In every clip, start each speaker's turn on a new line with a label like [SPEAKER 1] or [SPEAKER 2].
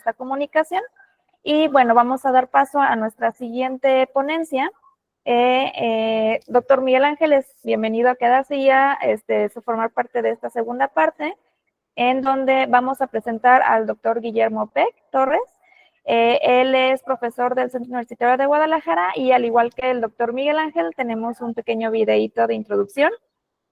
[SPEAKER 1] esta comunicación. Y bueno, vamos a dar paso a nuestra siguiente ponencia. Doctor Miguel Ángeles, bienvenido a quedarse y a formar parte de esta segunda parte, en donde vamos a presentar al doctor Guillermo Peck Torres. Él es profesor del Centro Universitario de Guadalajara y al igual que el doctor Miguel Ángel, tenemos un pequeño videíto de introducción.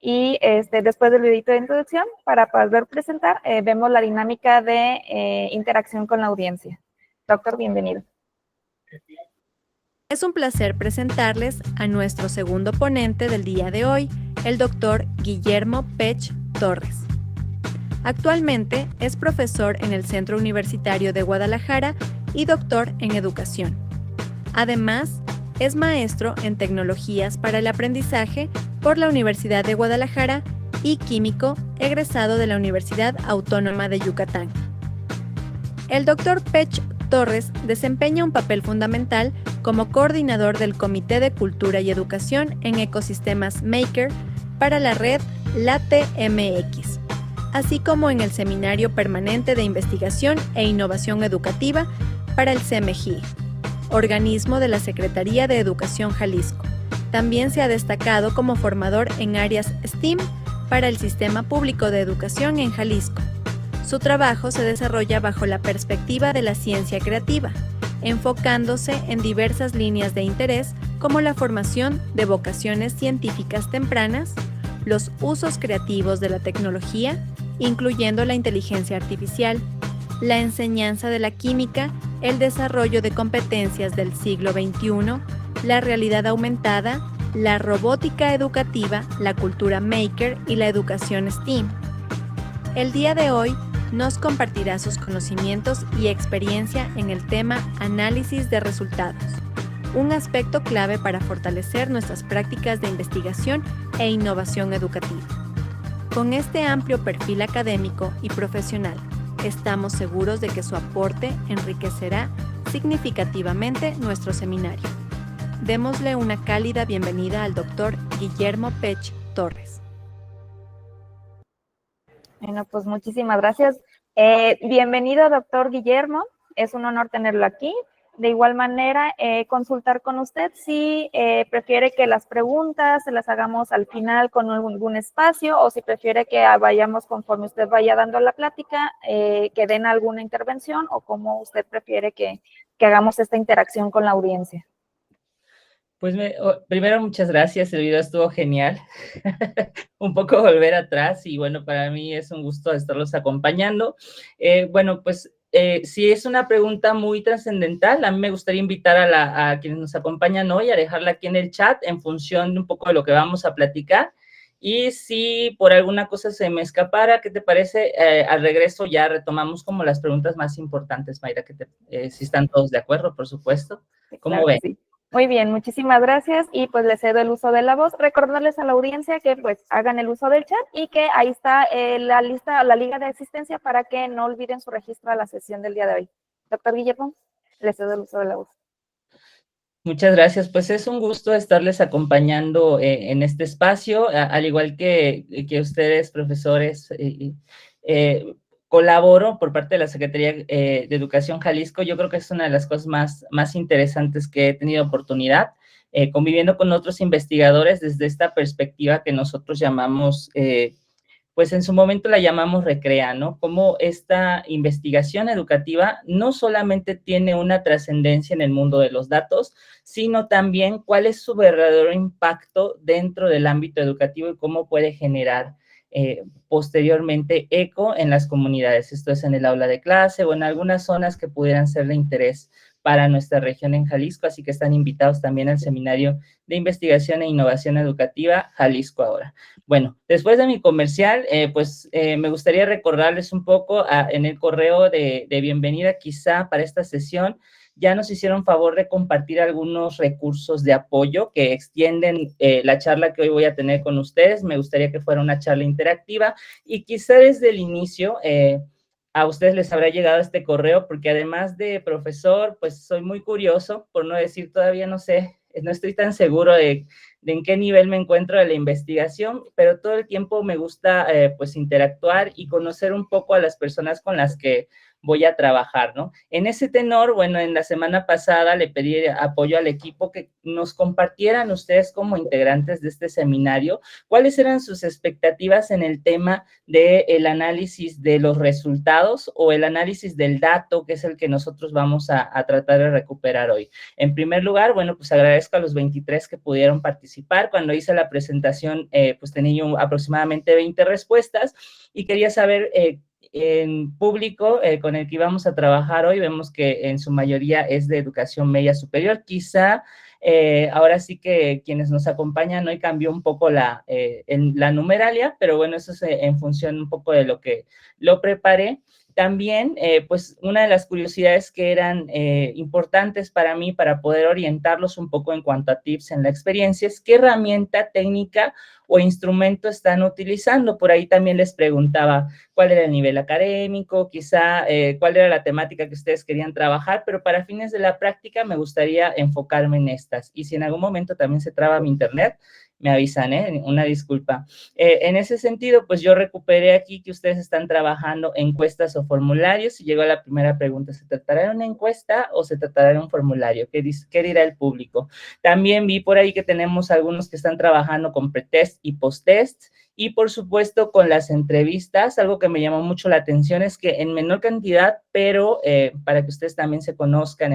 [SPEAKER 1] Y después del videito de introducción, para poder presentar, vemos la dinámica de interacción con la audiencia. Doctor, bienvenido.
[SPEAKER 2] Es un placer presentarles a nuestro segundo ponente del día de hoy, el doctor Guillermo Peck Torres. Actualmente es profesor en el Centro Universitario de Guadalajara y doctor en educación. Además, es maestro en tecnologías para el aprendizaje por la Universidad de Guadalajara y químico egresado de la Universidad Autónoma de Yucatán. El doctor Peck Torres desempeña un papel fundamental como coordinador del Comité de Cultura y Educación en Ecosistemas Maker para la red LATE-MX, así como en el Seminario Permanente de Investigación e Innovación Educativa para el CEMEJI, organismo de la Secretaría de Educación Jalisco. También se ha destacado como formador en áreas STEAM para el Sistema Público de Educación en Jalisco. Su trabajo se desarrolla bajo la perspectiva de la ciencia creativa, enfocándose en diversas líneas de interés como la formación de vocaciones científicas tempranas, los usos creativos de la tecnología, incluyendo la inteligencia artificial, la enseñanza de la química, el desarrollo de competencias del siglo XXI, la realidad aumentada, la robótica educativa, la cultura maker y la educación STEAM. El día de hoy nos compartirá sus conocimientos y experiencia en el tema análisis de resultados, un aspecto clave para fortalecer nuestras prácticas de investigación e innovación educativa. Con este amplio perfil académico y profesional, estamos seguros de que su aporte enriquecerá significativamente nuestro seminario. Démosle una cálida bienvenida al doctor Guillermo Peck Torres.
[SPEAKER 1] Bueno, pues muchísimas gracias. Bienvenido, doctor Guillermo. Es un honor tenerlo aquí. De igual manera, consultar con usted si prefiere que las preguntas se las hagamos al final con algún espacio o si prefiere que vayamos conforme usted vaya dando la plática, que den alguna intervención o cómo usted prefiere que hagamos esta interacción con la audiencia.
[SPEAKER 3] Pues primero, muchas gracias, el video estuvo genial. Un poco volver atrás y bueno, para mí es un gusto estarlos acompañando. Bueno, pues si es una pregunta muy trascendental, a mí me gustaría invitar a quienes nos acompañan hoy a dejarla aquí en el chat en función de un poco de lo que vamos a platicar. Y si por alguna cosa se me escapara, ¿qué te parece? Al regreso ya retomamos como las preguntas más importantes, Mayra, si están todos de acuerdo, por supuesto. ¿Cómo
[SPEAKER 1] Claro
[SPEAKER 3] ven?
[SPEAKER 1] sí. Muy bien, muchísimas gracias y pues les cedo el uso de la voz. Recordarles a la audiencia que pues hagan el uso del chat y que ahí está la lista, la liga de asistencia para que no olviden su registro a la sesión del día de hoy. Doctor Guillermo, les cedo el uso de la voz.
[SPEAKER 3] Muchas gracias, pues es un gusto estarles acompañando en este espacio, al igual que ustedes, profesores, colaboro por parte de la Secretaría de Educación Jalisco. Yo creo que es una de las cosas más interesantes que he tenido oportunidad, conviviendo con otros investigadores desde esta perspectiva que nosotros llamamos, pues en su momento la llamamos Recrea, ¿no? Cómo esta investigación educativa no solamente tiene una trascendencia en el mundo de los datos, sino también cuál es su verdadero impacto dentro del ámbito educativo y cómo puede generar posteriormente eco en las comunidades. Esto es en el aula de clase o en algunas zonas que pudieran ser de interés para nuestra región en Jalisco, así que están invitados también al Seminario de Investigación e Innovación Educativa Jalisco Ahora. Bueno, después de mi comercial, me gustaría recordarles un poco en el correo de bienvenida quizá para esta sesión. Ya nos hicieron favor de compartir algunos recursos de apoyo que extienden la charla que hoy voy a tener con ustedes. Me gustaría que fuera una charla interactiva y quizá desde el inicio a ustedes les habrá llegado este correo porque además de profesor, pues soy muy curioso, por no decir todavía no sé, no estoy tan seguro de de en qué nivel me encuentro de la investigación, pero todo el tiempo me gusta pues interactuar y conocer un poco a las personas con las que voy a trabajar, ¿no? En ese tenor, bueno, en la semana pasada le pedí apoyo al equipo que nos compartieran ustedes como integrantes de este seminario, cuáles eran sus expectativas en el tema del análisis de los resultados o el análisis del dato, que es el que nosotros vamos a tratar de recuperar hoy. En primer lugar, bueno, pues agradezco a los 23 que pudieron participar. Cuando hice la presentación, pues tenía yo aproximadamente 20 respuestas y quería saber en público con el que íbamos a trabajar hoy, vemos que en su mayoría es de educación media superior. Quizá ahora sí que quienes nos acompañan hoy cambió un poco la numeralia, pero bueno, eso es en función un poco de lo que lo preparé. También, pues, una de las curiosidades que eran importantes para mí para poder orientarlos un poco en cuanto a tips en la experiencia es qué herramienta técnica o instrumento están utilizando. Por ahí también les preguntaba cuál era el nivel académico, quizá cuál era la temática que ustedes querían trabajar, pero para fines de la práctica me gustaría enfocarme en estas. Y si en algún momento también se traba mi internet, me avisan, una disculpa. En ese sentido, pues yo recuperé aquí que ustedes están trabajando encuestas o formularios y llegó a la primera pregunta, ¿se tratará de una encuesta o se tratará de un formulario? ¿Qué dirá el público? También vi por ahí que tenemos algunos que están trabajando con pretest y post-test y por supuesto con las entrevistas. Algo que me llamó mucho la atención es que en menor cantidad, pero para que ustedes también se conozcan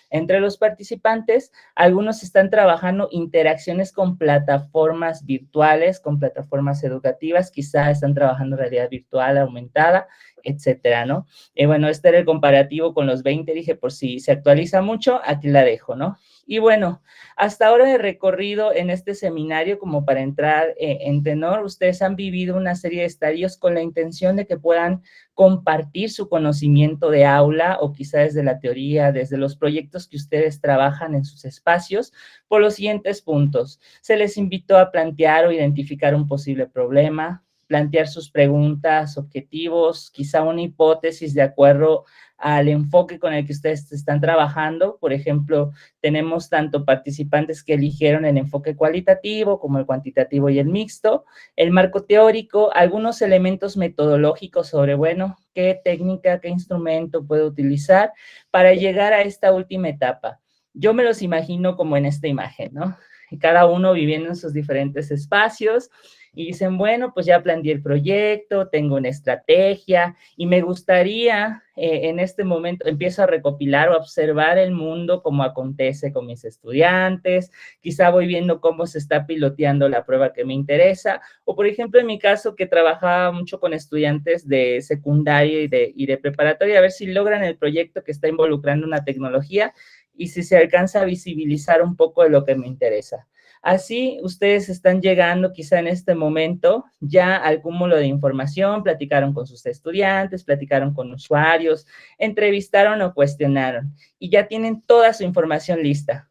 [SPEAKER 3] entre los participantes, algunos están trabajando interacciones con plataformas virtuales, con plataformas educativas, quizá están trabajando realidad virtual aumentada, etcétera, ¿no? Bueno, este era el comparativo con los 20, dije, por si se actualiza mucho, aquí la dejo, ¿no? Y bueno, hasta ahora de recorrido en este seminario, como para entrar en tenor, ustedes han vivido una serie de estadios con la intención de que puedan compartir su conocimiento de aula o quizá desde la teoría, desde los proyectos que ustedes trabajan en sus espacios, por los siguientes puntos. Se les invitó a plantear o identificar un posible problema, plantear sus preguntas, objetivos, quizá una hipótesis de acuerdo al enfoque con el que ustedes están trabajando. Por ejemplo, tenemos tanto participantes que eligieron el enfoque cualitativo como el cuantitativo y el mixto, el marco teórico, algunos elementos metodológicos sobre, bueno, qué técnica, qué instrumento puedo utilizar para llegar a esta última etapa. Yo me los imagino como en esta imagen, ¿no? Cada uno viviendo en sus diferentes espacios y dicen, bueno, pues ya planteé el proyecto, tengo una estrategia y me gustaría en este momento, empiezo a recopilar o a observar el mundo como acontece con mis estudiantes, quizá voy viendo cómo se está piloteando la prueba que me interesa, o por ejemplo en mi caso que trabajaba mucho con estudiantes de secundaria y de preparatoria, a ver si logran el proyecto que está involucrando una tecnología y si se alcanza a visibilizar un poco de lo que me interesa. Así, ustedes están llegando quizá en este momento ya al cúmulo de información, platicaron con sus estudiantes, platicaron con usuarios, entrevistaron o cuestionaron y ya tienen toda su información lista.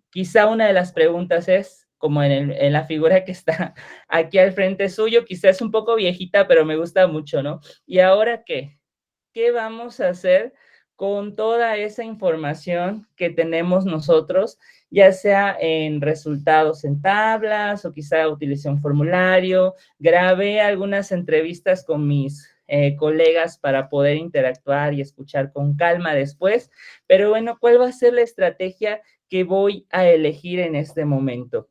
[SPEAKER 3] Quizá una de las preguntas es, como en la figura que está aquí al frente suyo, quizá es un poco viejita, pero me gusta mucho, ¿no? ¿Y ahora qué? ¿Qué vamos a hacer con toda esa información que tenemos nosotros, ya sea en resultados en tablas o quizá utilicé un formulario? Grabé algunas entrevistas con mis colegas para poder interactuar y escuchar con calma después, pero bueno, ¿cuál va a ser la estrategia que voy a elegir en este momento?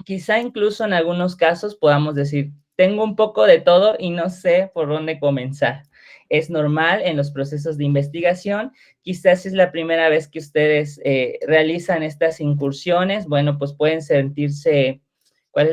[SPEAKER 3] Quizá incluso en algunos casos podamos decir, tengo un poco de todo y no sé por dónde comenzar. Es normal en los procesos de investigación, quizás es la primera vez que ustedes realizan estas incursiones, bueno, pues pueden sentirse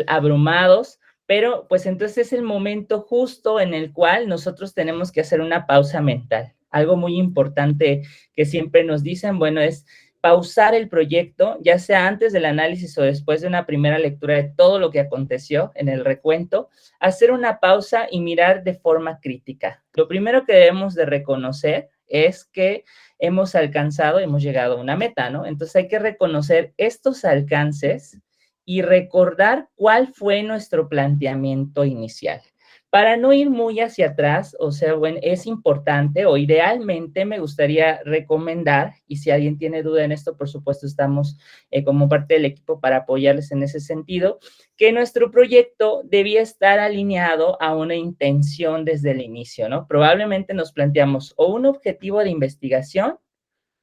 [SPEAKER 3] abrumados, pero pues entonces es el momento justo en el cual nosotros tenemos que hacer una pausa mental. Algo muy importante que siempre nos dicen, bueno, es pausar el proyecto, ya sea antes del análisis o después de una primera lectura de todo lo que aconteció en el recuento, hacer una pausa y mirar de forma crítica. Lo primero que debemos de reconocer es que hemos llegado a una meta, ¿no? Entonces hay que reconocer estos alcances y recordar cuál fue nuestro planteamiento inicial. Para no ir muy hacia atrás, o sea, bueno, es importante o idealmente me gustaría recomendar, y si alguien tiene duda en esto, por supuesto, estamos como parte del equipo para apoyarles en ese sentido, que nuestro proyecto debía estar alineado a una intención desde el inicio, ¿no? Probablemente nos planteamos o un objetivo de investigación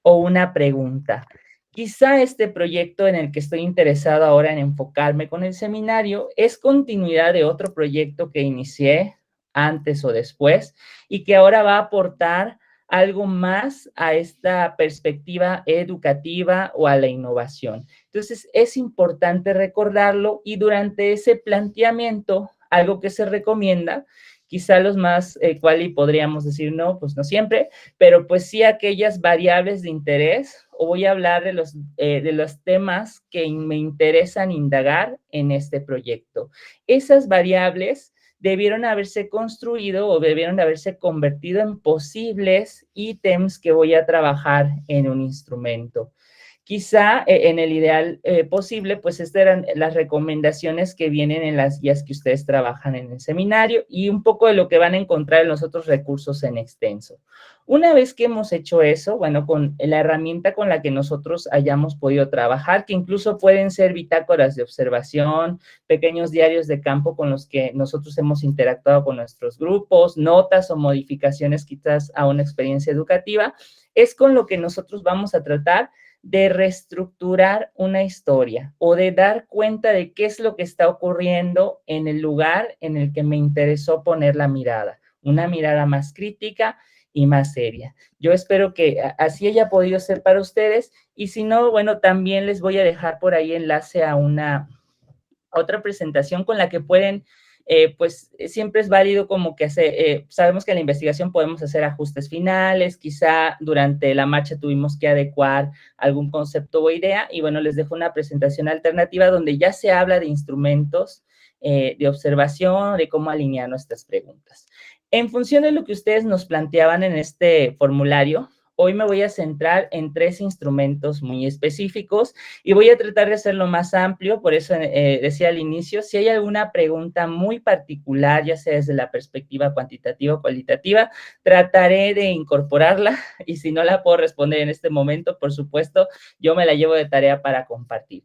[SPEAKER 3] o una pregunta. Quizá este proyecto en el que estoy interesado ahora en enfocarme con el seminario es continuidad de otro proyecto que inicié antes o después y que ahora va a aportar algo más a esta perspectiva educativa o a la innovación. Entonces, es importante recordarlo y durante ese planteamiento, algo que se recomienda, quizá los más quali podríamos decir no, pues no siempre, pero pues sí aquellas variables de interés, o voy a hablar de los temas que me interesan indagar en este proyecto. Esas variables debieron haberse construido o debieron haberse convertido en posibles ítems que voy a trabajar en un instrumento. Quizá en el ideal posible, pues estas eran las recomendaciones que vienen en las guías que ustedes trabajan en el seminario y un poco de lo que van a encontrar en los otros recursos en extenso. Una vez que hemos hecho eso, bueno, con la herramienta con la que nosotros hayamos podido trabajar, que incluso pueden ser bitácoras de observación, pequeños diarios de campo con los que nosotros hemos interactuado con nuestros grupos, notas o modificaciones quizás a una experiencia educativa, es con lo que nosotros vamos a tratar de reestructurar una historia o de dar cuenta de qué es lo que está ocurriendo en el lugar en el que me interesó poner la mirada, una mirada más crítica y más seria. Yo espero que así haya podido ser para ustedes y si no, bueno, también les voy a dejar por ahí enlace a una otra presentación con la que pueden pues siempre es válido como que sabemos que en la investigación podemos hacer ajustes finales, quizá durante la marcha tuvimos que adecuar algún concepto o idea, y bueno, les dejo una presentación alternativa donde ya se habla de instrumentos de observación, de cómo alinear nuestras preguntas. En función de lo que ustedes nos planteaban en este formulario, hoy me voy a centrar en 3 instrumentos muy específicos y voy a tratar de hacerlo más amplio, por eso decía al inicio, si hay alguna pregunta muy particular, ya sea desde la perspectiva cuantitativa o cualitativa, trataré de incorporarla y si no la puedo responder en este momento, por supuesto, yo me la llevo de tarea para compartir.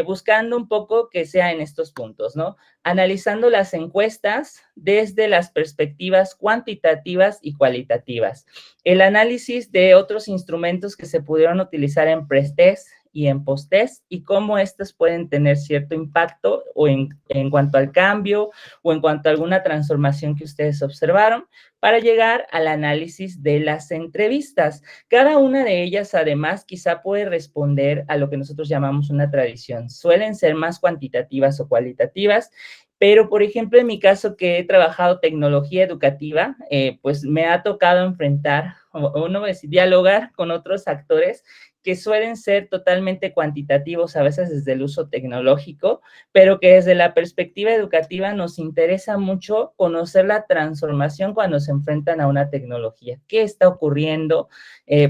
[SPEAKER 3] Buscando un poco que sea en estos puntos, ¿no? Analizando las encuestas desde las perspectivas cuantitativas y cualitativas. El análisis de otros instrumentos que se pudieron utilizar en pretest y en post-test y cómo estos pueden tener cierto impacto o en cuanto al cambio o en cuanto a alguna transformación que ustedes observaron para llegar al análisis de las entrevistas. Cada una de ellas, además, quizá puede responder a lo que nosotros llamamos una tradición. Suelen ser más cuantitativas o cualitativas, pero, por ejemplo, en mi caso que he trabajado tecnología educativa, pues me ha tocado enfrentar, o no voy a decir, dialogar con otros actores que suelen ser totalmente cuantitativos, a veces desde el uso tecnológico, pero que desde la perspectiva educativa nos interesa mucho conocer la transformación cuando se enfrentan a una tecnología. ¿Qué está ocurriendo?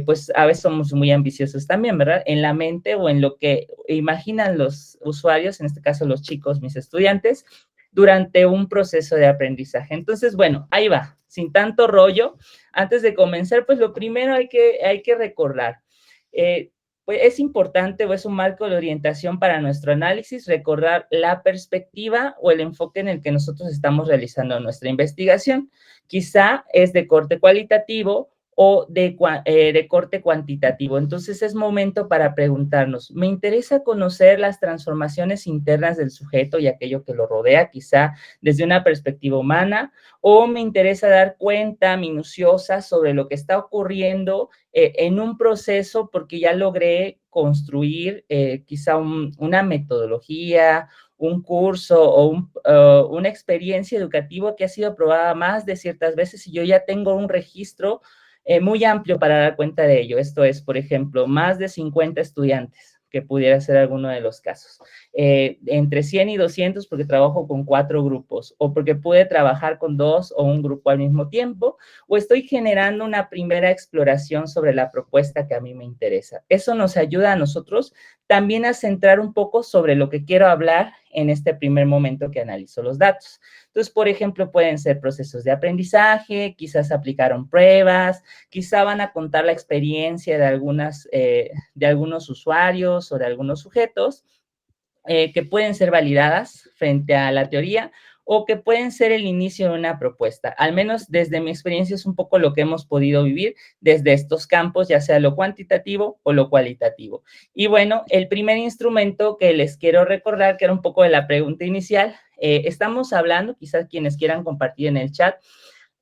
[SPEAKER 3] Pues a veces somos muy ambiciosos también, ¿verdad? En la mente o en lo que imaginan los usuarios, en este caso los chicos, mis estudiantes, durante un proceso de aprendizaje. Entonces, bueno, ahí va, sin tanto rollo. Antes de comenzar, pues lo primero hay que recordar. Pues es importante o es un marco de orientación para nuestro análisis recordar la perspectiva o el enfoque en el que nosotros estamos realizando nuestra investigación. Quizá es de corte cualitativo o de corte cuantitativo. Entonces es momento para preguntarnos, ¿me interesa conocer las transformaciones internas del sujeto y aquello que lo rodea, quizá desde una perspectiva humana, o me interesa dar cuenta minuciosa sobre lo que está ocurriendo en un proceso porque ya logré construir quizá una metodología, un curso o una experiencia educativa que ha sido probada más de ciertas veces y yo ya tengo un registro muy amplio para dar cuenta de ello. Esto es, por ejemplo, más de 50 estudiantes, que pudiera ser alguno de los casos. Entre 100 y 200 porque trabajo con 4 grupos, o porque pude trabajar con 2 o un grupo al mismo tiempo, o estoy generando una primera exploración sobre la propuesta que a mí me interesa. Eso nos ayuda a nosotros también a centrar un poco sobre lo que quiero hablar en este primer momento que analizo los datos. Entonces, por ejemplo, pueden ser procesos de aprendizaje, quizás aplicaron pruebas, quizá van a contar la experiencia de algunos usuarios o de algunos sujetos, que pueden ser validadas frente a la teoría o que pueden ser el inicio de una propuesta. Al menos desde mi experiencia es un poco lo que hemos podido vivir desde estos campos, ya sea lo cuantitativo o lo cualitativo. Y bueno, el primer instrumento que les quiero recordar, que era un poco de la pregunta inicial, estamos hablando, quizás quienes quieran compartir en el chat,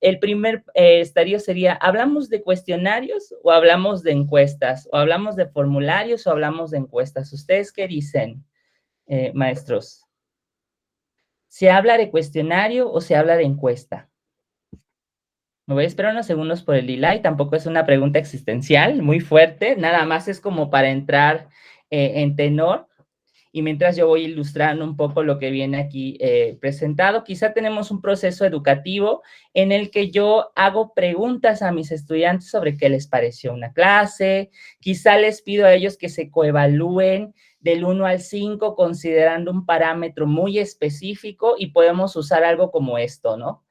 [SPEAKER 3] el primer estadio sería, ¿hablamos de cuestionarios o hablamos de encuestas? ¿O hablamos de formularios o hablamos de encuestas? ¿Ustedes qué dicen? Maestros, ¿se habla de cuestionario o se habla de encuesta? Me voy a esperar unos segundos por el delay, tampoco es una pregunta existencial muy fuerte, nada más es como para entrar en tenor. Y mientras yo voy ilustrando un poco lo que viene aquí presentado, quizá tenemos un proceso educativo en el que yo hago preguntas a mis estudiantes sobre qué les pareció una clase, quizá les pido a ellos que se coevalúen del 1 al 5 considerando un parámetro muy específico y podemos usar algo como esto, ¿no?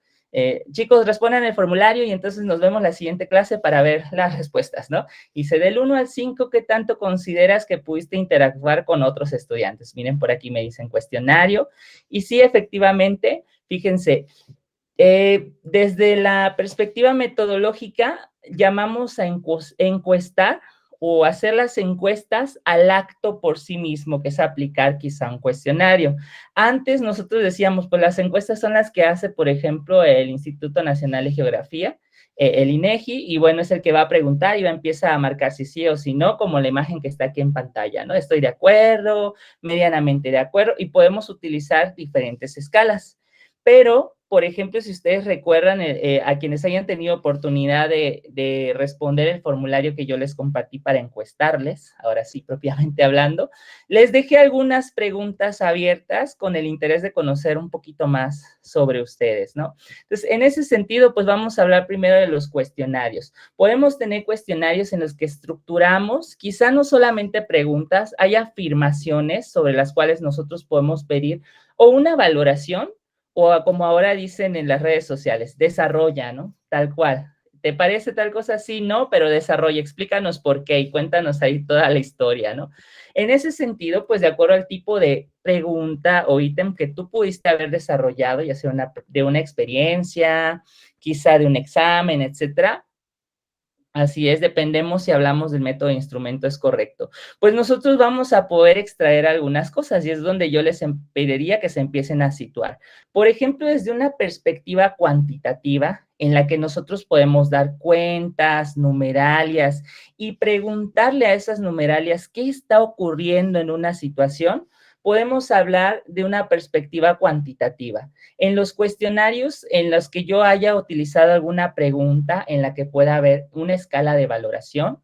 [SPEAKER 3] Chicos, respondan el formulario y entonces nos vemos la siguiente clase para ver las respuestas, ¿no? Y del 1 al 5, ¿qué tanto consideras que pudiste interactuar con otros estudiantes? Miren, por aquí me dicen cuestionario. Y sí, efectivamente, fíjense, desde la perspectiva metodológica, llamamos a encuestar o hacer las encuestas al acto por sí mismo, que es aplicar quizá un cuestionario. Antes nosotros decíamos, pues las encuestas son las que hace, por ejemplo, el Instituto Nacional de Geografía, el INEGI, y bueno, es el que va a preguntar y va a empezar a marcar si sí o si no, como la imagen que está aquí en pantalla, ¿no? Estoy de acuerdo, medianamente de acuerdo, y podemos utilizar diferentes escalas. Pero, por ejemplo, si ustedes recuerdan, a quienes hayan tenido oportunidad de responder el formulario que yo les compartí para encuestarles, ahora sí, propiamente hablando, les dejé algunas preguntas abiertas con el interés de conocer un poquito más sobre ustedes, ¿no? Entonces, en ese sentido, pues vamos a hablar primero de los cuestionarios. Podemos tener cuestionarios en los que estructuramos, quizá no solamente preguntas, hay afirmaciones sobre las cuales nosotros podemos pedir o una valoración, o como ahora dicen en las redes sociales, desarrolla, ¿no? Tal cual. ¿Te parece tal cosa? Sí, no, pero desarrolla, explícanos por qué y cuéntanos ahí toda la historia, ¿no? En ese sentido, pues de acuerdo al tipo de pregunta o ítem que tú pudiste haber desarrollado, ya sea de una experiencia, quizá de un examen, etcétera. Así es, dependemos si hablamos del método de instrumento es correcto. Pues nosotros vamos a poder extraer algunas cosas y es donde yo les pediría que se empiecen a situar. Por ejemplo, desde una perspectiva cuantitativa en la que nosotros podemos dar cuentas, numeralias y preguntarle a esas numeralias qué está ocurriendo en una situación, podemos hablar de una perspectiva cuantitativa. En los cuestionarios en los que yo haya utilizado alguna pregunta en la que pueda haber una escala de valoración,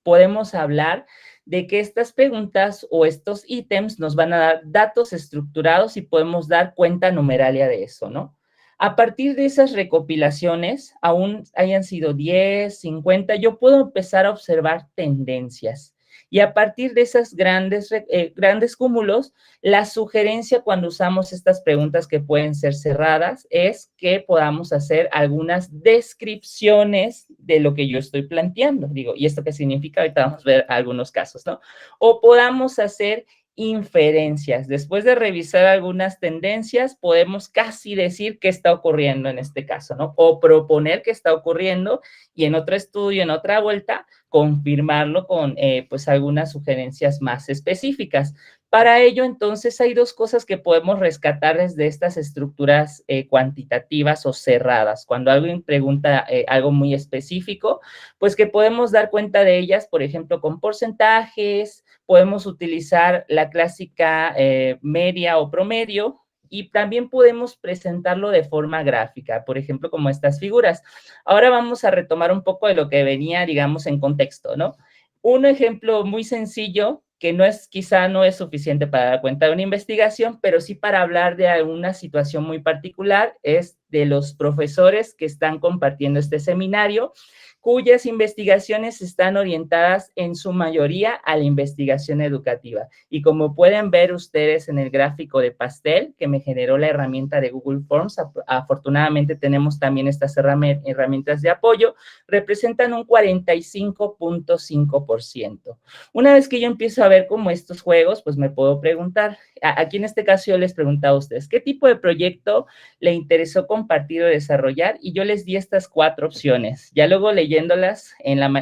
[SPEAKER 3] podemos hablar de que estas preguntas o estos ítems nos van a dar datos estructurados y podemos dar cuenta numeralia de eso, ¿no? A partir de esas recopilaciones, aún hayan sido 10, 50, yo puedo empezar a observar tendencias. Y a partir de esos grandes cúmulos, la sugerencia cuando usamos estas preguntas que pueden ser cerradas es que podamos hacer algunas descripciones de lo que yo estoy planteando. Digo, ¿y esto qué significa? Ahorita vamos a ver algunos casos, ¿no? O podamos hacer inferencias. Después de revisar algunas tendencias, podemos casi decir qué está ocurriendo en este caso, ¿no? O proponer qué está ocurriendo y en otro estudio, en otra vuelta, confirmarlo con, pues, algunas sugerencias más específicas. Para ello, entonces, hay dos cosas que podemos rescatar desde estas estructuras cuantitativas o cerradas. Cuando alguien pregunta algo muy específico, pues que podemos dar cuenta de ellas, por ejemplo, con porcentajes, podemos utilizar la clásica media o promedio, y también podemos presentarlo de forma gráfica, por ejemplo, como estas figuras. Ahora vamos a retomar un poco de lo que venía, digamos, en contexto, ¿no? Un ejemplo muy sencillo, que quizá no es suficiente para dar cuenta de una investigación, pero sí para hablar de alguna situación muy particular, es de los profesores que están compartiendo este seminario, cuyas investigaciones están orientadas en su mayoría a la investigación educativa. Y como pueden ver ustedes en el gráfico de pastel que me generó la herramienta de Google Forms, afortunadamente tenemos también estas herramientas de apoyo, representan un 45.5%. Una vez que yo empiezo a ver como estos juegos, pues me puedo preguntar, aquí en este caso yo les preguntaba a ustedes, ¿qué tipo de proyecto le interesó compartir o desarrollar? Y yo les di estas 4 opciones. Ya luego leyéndolas,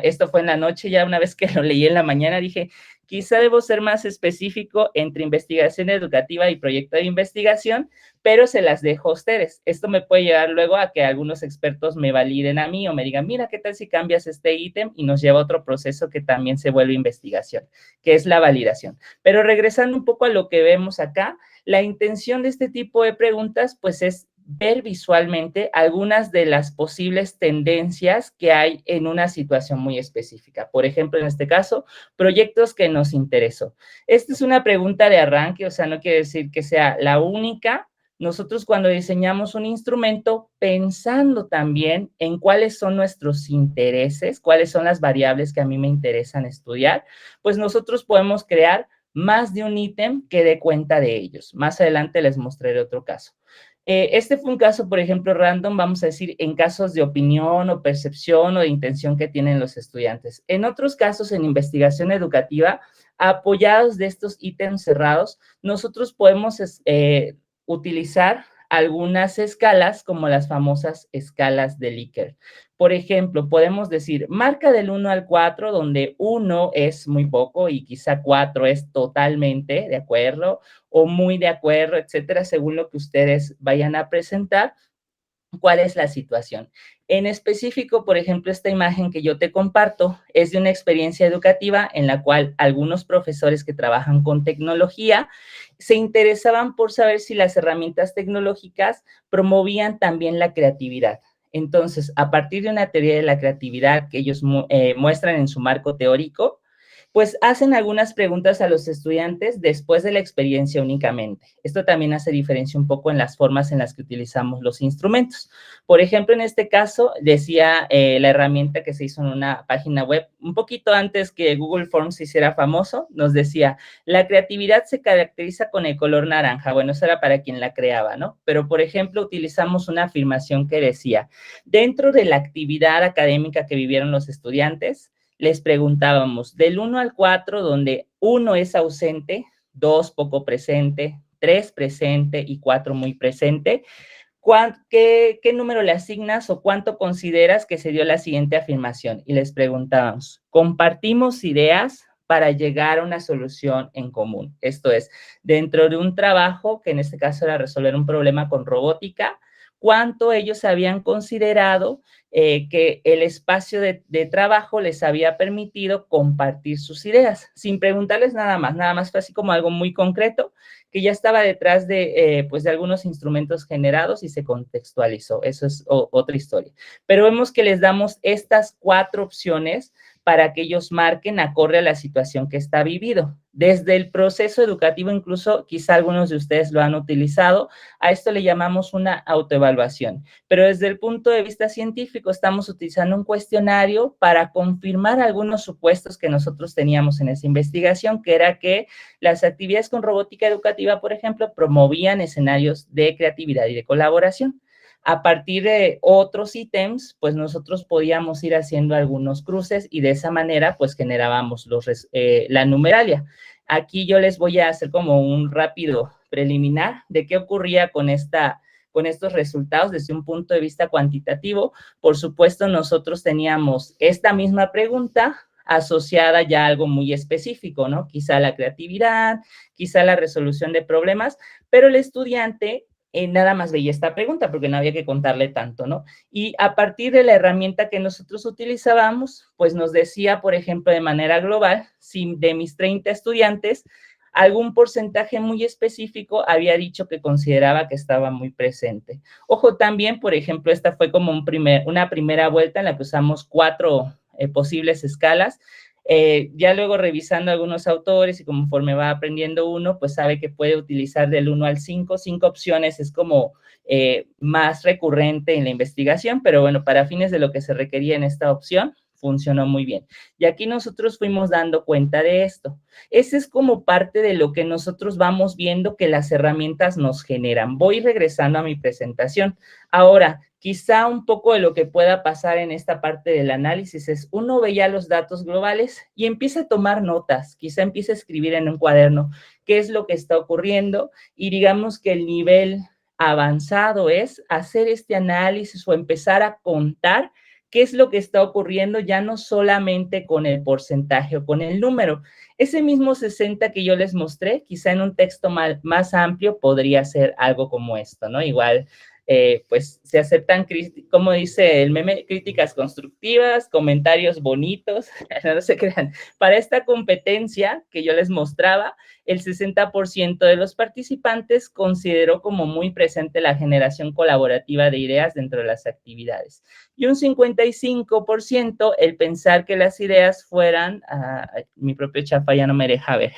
[SPEAKER 3] esto fue en la noche, ya una vez que lo leí en la mañana dije, quizá debo ser más específico entre investigación educativa y proyecto de investigación, pero se las dejo a ustedes. Esto me puede llevar luego a que algunos expertos me validen a mí o me digan, mira, ¿qué tal si cambias este ítem? Y nos lleva a otro proceso que también se vuelve investigación, que es la validación. Pero regresando un poco a lo que vemos acá, la intención de este tipo de preguntas, pues es ver visualmente algunas de las posibles tendencias que hay en una situación muy específica. Por ejemplo, en este caso, proyectos que nos interesó. Esta es una pregunta de arranque, o sea, no quiere decir que sea la única. Nosotros cuando diseñamos un instrumento, pensando también en cuáles son nuestros intereses, cuáles son las variables que a mí me interesan estudiar, pues nosotros podemos crear más de un ítem que dé cuenta de ellos. Más adelante les mostraré otro caso. Este fue un caso, por ejemplo, random, vamos a decir, en casos de opinión o percepción o de intención que tienen los estudiantes. En otros casos, en investigación educativa, apoyados de estos ítems cerrados, nosotros podemos utilizar algunas escalas como las famosas escalas de Likert. Por ejemplo, podemos decir marca del 1 al 4, donde 1 es muy poco y quizá 4 es totalmente de acuerdo o muy de acuerdo, etcétera, según lo que ustedes vayan a presentar. ¿Cuál es la situación? En específico, por ejemplo, esta imagen que yo te comparto es de una experiencia educativa en la cual algunos profesores que trabajan con tecnología se interesaban por saber si las herramientas tecnológicas promovían también la creatividad. Entonces, a partir de una teoría de la creatividad que ellos muestran en su marco teórico, pues hacen algunas preguntas a los estudiantes después de la experiencia únicamente. Esto también hace diferencia un poco en las formas en las que utilizamos los instrumentos. Por ejemplo, en este caso, decía la herramienta que se hizo en una página web, un poquito antes que Google Forms se hiciera famoso, nos decía, la creatividad se caracteriza con el color naranja. Bueno, eso era para quien la creaba, ¿no? Pero, por ejemplo, utilizamos una afirmación que decía, dentro de la actividad académica que vivieron los estudiantes, les preguntábamos del 1 al 4, donde 1 es ausente, 2 poco presente, 3 presente y 4 muy presente, ¿qué número le asignas o cuánto consideras que se dio la siguiente afirmación? Y les preguntábamos, ¿compartimos ideas para llegar a una solución en común? Esto es, dentro de un trabajo, que en este caso era resolver un problema con robótica, cuánto ellos habían considerado que el espacio de trabajo les había permitido compartir sus ideas, sin preguntarles nada más fue así como algo muy concreto, que ya estaba detrás de, pues de algunos instrumentos generados y se contextualizó. Eso es otra historia. Pero vemos que les damos estas 4 opciones para que ellos marquen acorde a la situación que está vivido. Desde el proceso educativo, incluso quizá algunos de ustedes lo han utilizado, a esto le llamamos una autoevaluación. Pero desde el punto de vista científico, estamos utilizando un cuestionario para confirmar algunos supuestos que nosotros teníamos en esa investigación, que era que las actividades con robótica educativa, por ejemplo, promovían escenarios de creatividad y de colaboración. A partir de otros ítems, pues nosotros podíamos ir haciendo algunos cruces y de esa manera, pues generábamos la numeralia. Aquí yo les voy a hacer como un rápido preliminar de qué ocurría con estos resultados desde un punto de vista cuantitativo. Por supuesto, nosotros teníamos esta misma pregunta asociada ya a algo muy específico, ¿no? Quizá la creatividad, quizá la resolución de problemas, pero el estudiante nada más veía esta pregunta porque no había que contarle tanto, ¿no? Y a partir de la herramienta que nosotros utilizábamos, pues nos decía, por ejemplo, de manera global, si de mis 30 estudiantes, algún porcentaje muy específico había dicho que consideraba que estaba muy presente. Ojo, también, por ejemplo, esta fue como una primera vuelta en la que usamos 4 posibles escalas. Ya luego revisando algunos autores y conforme va aprendiendo uno, pues sabe que puede utilizar del 1 al 5. 5 opciones es como más recurrente en la investigación, pero bueno, para fines de lo que se requería en esta opción, funcionó muy bien. Y aquí nosotros fuimos dando cuenta de esto. Ese es como parte de lo que nosotros vamos viendo que las herramientas nos generan. Voy regresando a mi presentación. Ahora, quizá un poco de lo que pueda pasar en esta parte del análisis es, uno ve ya los datos globales y empieza a tomar notas, quizá empieza a escribir en un cuaderno qué es lo que está ocurriendo y digamos que el nivel avanzado es hacer este análisis o empezar a contar qué es lo que está ocurriendo ya no solamente con el porcentaje o con el número. Ese mismo 60 que yo les mostré, quizá en un texto más amplio podría ser algo como esto, ¿no? Igual, pues se aceptan, como dice el meme, críticas constructivas, comentarios bonitos, no se crean. Para esta competencia que yo les mostraba, el 60% de los participantes consideró como muy presente la generación colaborativa de ideas dentro de las actividades. Y un 55% el pensar que las ideas fueran, mi propio chapa ya no me deja ver,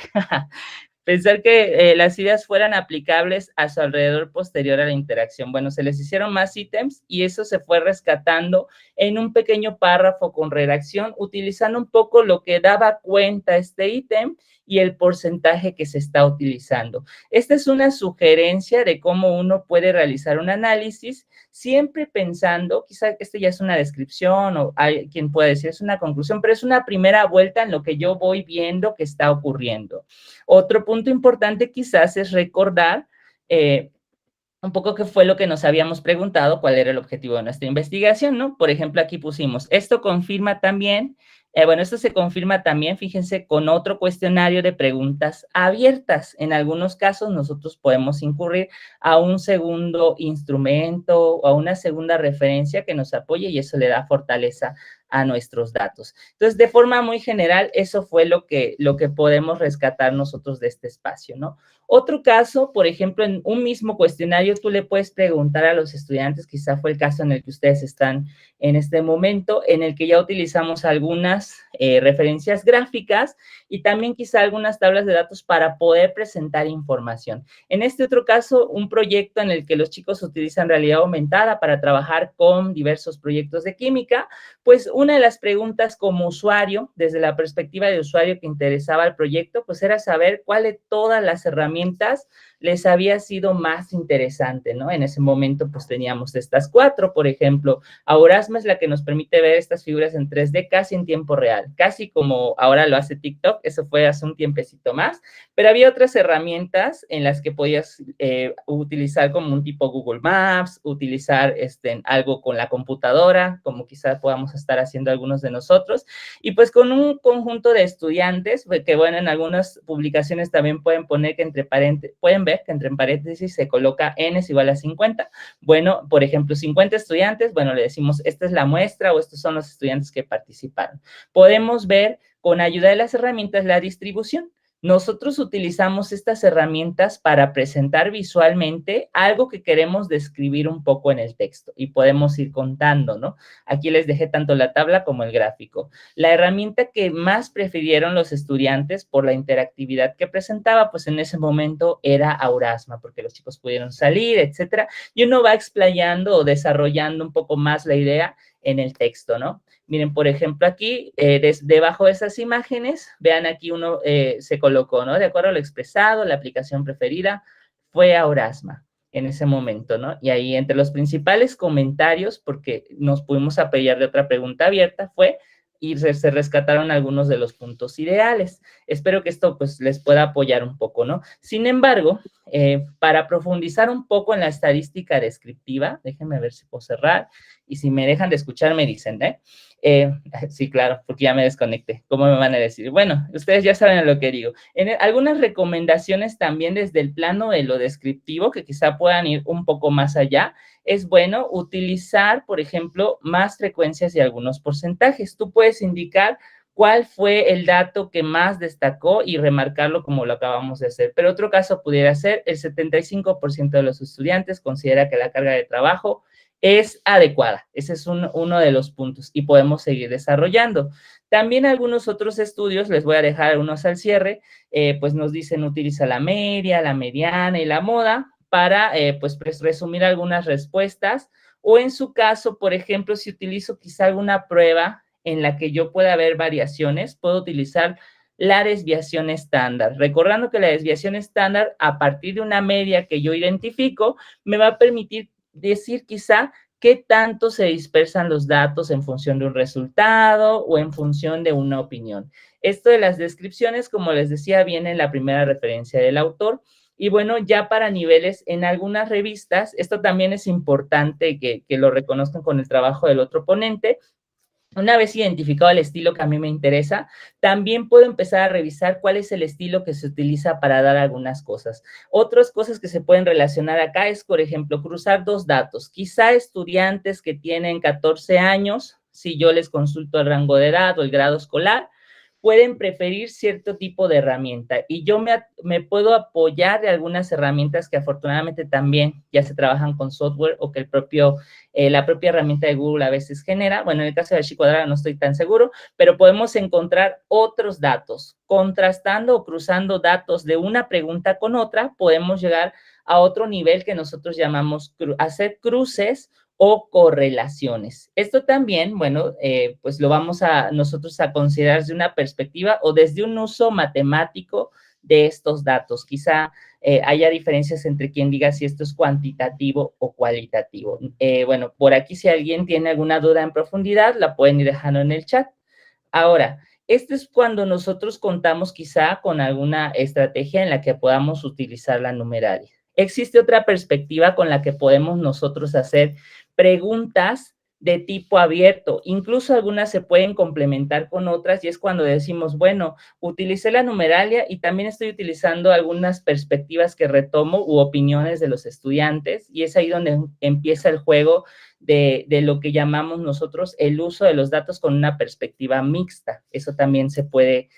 [SPEAKER 3] pensar que las ideas fueran aplicables a su alrededor posterior a la interacción. Bueno, se les hicieron más ítems y eso se fue rescatando en un pequeño párrafo con redacción, utilizando un poco lo que daba cuenta este ítem y el porcentaje que se está utilizando. Esta es una sugerencia de cómo uno puede realizar un análisis, siempre pensando, quizá este ya es una descripción o hay quien puede decir es una conclusión, pero es una primera vuelta en lo que yo voy viendo que está ocurriendo. Otro punto importante quizás es recordar un poco qué fue lo que nos habíamos preguntado, cuál era el objetivo de nuestra investigación, ¿no? Por ejemplo, aquí pusimos, esto confirma también, bueno, esto se confirma también, fíjense, con otro cuestionario de preguntas abiertas. En algunos casos nosotros podemos incurrir a un segundo instrumento o a una segunda referencia que nos apoye y eso le da fortaleza a nuestros datos. Entonces, de forma muy general, eso fue lo que podemos rescatar nosotros de este espacio, ¿no? Otro caso, por ejemplo, en un mismo cuestionario, tú le puedes preguntar a los estudiantes, quizá fue el caso en el que ustedes están en este momento, en el que ya utilizamos algunas referencias gráficas y también quizá algunas tablas de datos para poder presentar información. En este otro caso, un proyecto en el que los chicos utilizan realidad aumentada para trabajar con diversos proyectos de química, pues una de las preguntas como usuario, desde la perspectiva de usuario que interesaba al proyecto, pues era saber cuál de todas las herramientas les había sido más interesante, ¿no? En ese momento, pues teníamos estas 4, por ejemplo, Aurasma es la que nos permite ver estas figuras en 3D casi en tiempo real, casi como ahora lo hace TikTok, eso fue hace un tiempecito más, pero había otras herramientas en las que podías utilizar como un tipo Google Maps, utilizar algo con la computadora, como quizás podamos estar haciendo algunos de nosotros, y pues con un conjunto de estudiantes, que bueno, en algunas publicaciones también pueden poner que pueden ver que entre paréntesis se coloca n es igual a 50. Bueno, por ejemplo, 50 estudiantes, bueno, le decimos, esta es la muestra o estos son los estudiantes que participaron. Podemos ver con ayuda de las herramientas la distribución. Nosotros utilizamos estas herramientas para presentar visualmente algo que queremos describir un poco en el texto y podemos ir contando, ¿no? Aquí les dejé tanto la tabla como el gráfico. La herramienta que más prefirieron los estudiantes por la interactividad que presentaba, pues en ese momento era Aurasma, porque los chicos pudieron salir, etcétera, y uno va explayando o desarrollando un poco más la idea en el texto, ¿no? Miren, por ejemplo, aquí, debajo de esas imágenes, vean aquí uno se colocó, ¿no? De acuerdo a lo expresado, la aplicación preferida fue Aurasma en ese momento, ¿no? Y ahí entre los principales comentarios, porque nos pudimos apoyar de otra pregunta abierta, fue y se rescataron algunos de los puntos ideales. Espero que esto pues les pueda apoyar un poco, ¿no? Sin embargo, para profundizar un poco en la estadística descriptiva, déjenme ver si puedo cerrar, y si me dejan de escuchar me dicen, sí, claro, porque ya me desconecté. ¿Cómo me van a decir? Bueno, ustedes ya saben lo que digo. Algunas recomendaciones también desde el plano de lo descriptivo, que quizá puedan ir un poco más allá, es bueno utilizar, por ejemplo, más frecuencias y algunos porcentajes. Tú puedes indicar cuál fue el dato que más destacó y remarcarlo como lo acabamos de hacer. Pero otro caso pudiera ser el 75% de los estudiantes considera que la carga de trabajo es adecuada. Ese es uno de los puntos y podemos seguir desarrollando. También algunos otros estudios, les voy a dejar algunos al cierre, pues nos dicen utiliza la media, la mediana y la moda para pues resumir algunas respuestas, o en su caso, por ejemplo, si utilizo quizá alguna prueba en la que yo pueda ver variaciones, puedo utilizar la desviación estándar. Recordando que la desviación estándar, a partir de una media que yo identifico, me va a permitir decir quizá qué tanto se dispersan los datos en función de un resultado o en función de una opinión. Esto de las descripciones, como les decía, viene en la primera referencia del autor. Y bueno, ya para niveles en algunas revistas, esto también es importante que lo reconozcan con el trabajo del otro ponente. Una vez identificado el estilo que a mí me interesa, también puedo empezar a revisar cuál es el estilo que se utiliza para dar algunas cosas. Otras cosas que se pueden relacionar acá es, por ejemplo, cruzar dos datos. Quizá estudiantes que tienen 14 años, si yo les consulto el rango de edad o el grado escolar, pueden preferir cierto tipo de herramienta y yo me puedo apoyar de algunas herramientas que afortunadamente también ya se trabajan con software o que la propia herramienta de Google a veces genera. Bueno, en el caso de Archicuadrada no estoy tan seguro, pero podemos encontrar otros datos. Contrastando o cruzando datos de una pregunta con otra, podemos llegar a otro nivel que nosotros llamamos hacer cruces o correlaciones. Esto también, bueno, pues lo vamos a nosotros a considerar desde una perspectiva o desde un uso matemático de estos datos. Quizá haya diferencias entre quien diga si esto es cuantitativo o cualitativo. Bueno, por aquí si alguien tiene alguna duda en profundidad, la pueden ir dejando en el chat. Ahora, esto es cuando nosotros contamos quizá con alguna estrategia en la que podamos utilizar la numeralia. Existe otra perspectiva con la que podemos nosotros hacer preguntas de tipo abierto. Incluso algunas se pueden complementar con otras y es cuando decimos, bueno, utilicé la numeralia y también estoy utilizando algunas perspectivas que retomo u opiniones de los estudiantes y es ahí donde empieza el juego de lo que llamamos nosotros el uso de los datos con una perspectiva mixta. Eso también se puede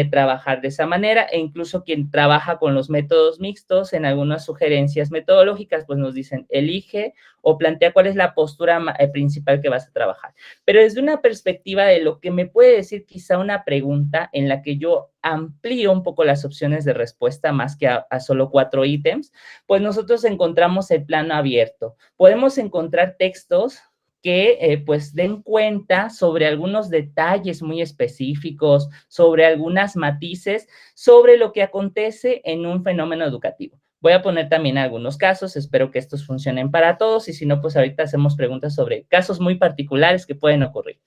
[SPEAKER 3] trabajar de esa manera e incluso quien trabaja con los métodos mixtos en algunas sugerencias metodológicas, pues nos dicen elige o plantea cuál es la postura principal que vas a trabajar. Pero desde una perspectiva de lo que me puede decir quizá una pregunta en la que yo amplío un poco las opciones de respuesta más que a solo 4 ítems, pues nosotros encontramos el plano abierto. Podemos encontrar textos que pues den cuenta sobre algunos detalles muy específicos, sobre algunas matices, sobre lo que acontece en un fenómeno educativo. Voy a poner también algunos casos, espero que estos funcionen para todos y si no, pues ahorita hacemos preguntas sobre casos muy particulares que pueden ocurrir.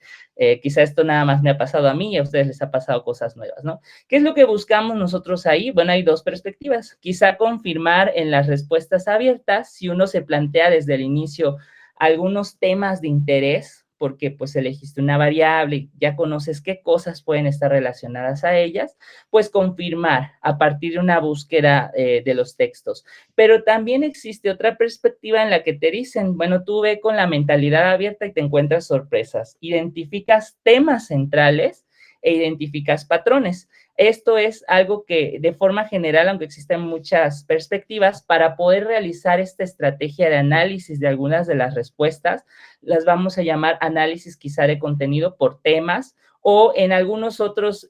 [SPEAKER 3] Quizá esto nada más me ha pasado a mí y a ustedes les ha pasado cosas nuevas, ¿no? ¿Qué es lo que buscamos nosotros ahí? Bueno, hay dos perspectivas. Quizá confirmar en las respuestas abiertas, si uno se plantea desde el inicio algunos temas de interés, porque pues elegiste una variable y ya conoces qué cosas pueden estar relacionadas a ellas, pues confirmar a partir de una búsqueda de los textos. Pero también existe otra perspectiva en la que te dicen, bueno, tú ve con la mentalidad abierta y te encuentras sorpresas, identificas temas centrales e identificas patrones. Esto es algo que de forma general, aunque existen muchas perspectivas, para poder realizar esta estrategia de análisis de algunas de las respuestas, las vamos a llamar análisis quizá de contenido por temas o en algunos otros